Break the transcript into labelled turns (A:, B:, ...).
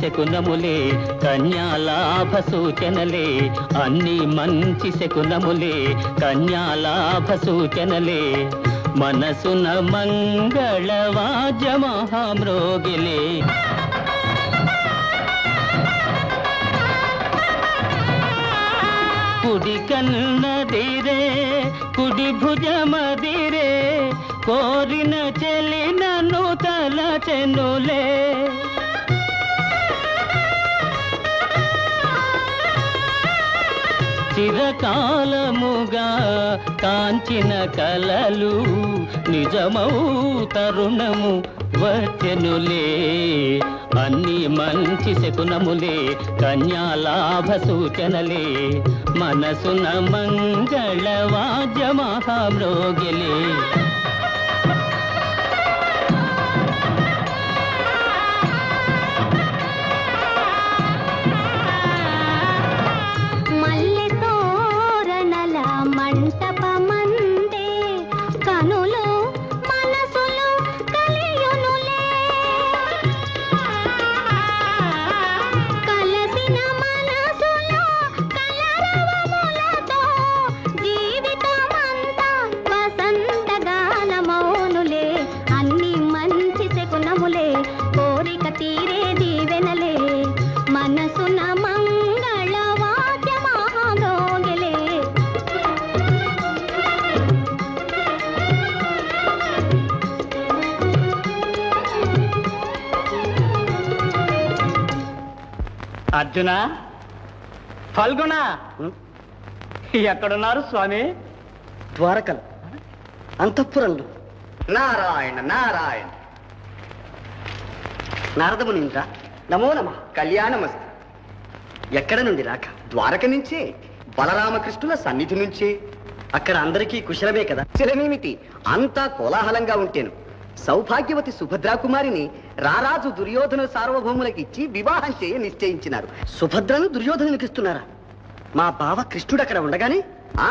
A: శకునములే కన్యాలాభ సూచనలే అన్ని మంచి శకునములే కన్యాలాభ సూచనలే మనసున మంగళవాద్య మహామ్రోగిలే కుడి కన్నదిరే కుడి భుజమదిరే కోరిన చెలినను తలచెనులే చిరకాలముగా కాంచిన కలలు నిజమౌ తరుణము వచ్చెనులే అన్ని మంచి శకునములే కన్యాలాభ సూచనలే మనసున మంగళవాద్య మహామ్రోగిలే
B: అర్జున ఫల్గుణ ఎక్కడున్నారు స్వామి?
C: ద్వారకలు అంతఃపురంలో.
B: నారాయణ నారాయణ.
C: నారదముని ఇంద్ర నమో నమ.
B: కళ్యాణమస్తు.
C: ఎక్కడ నుండి రాక?
B: ద్వారక నుంచే, బలరామకృష్ణుల సన్నిధి నుంచే.
C: అక్కడ అందరికీ కుశలమే కదా?
B: కుశలమేమిటి, అంతా కోలాహలంగా ఉంటేను. సౌభాగ్యవతి సుభద్రాకుమారిని రారాజు దుర్యోధన సార్వభౌములకు ఇచ్చి వివాహం చేయ నిశ్చయించినారు.
C: సుభద్రను దుర్యోధనునికి ఇస్తున్నారా? మా బావ కృష్ణుడు అక్కడ ఉండగానే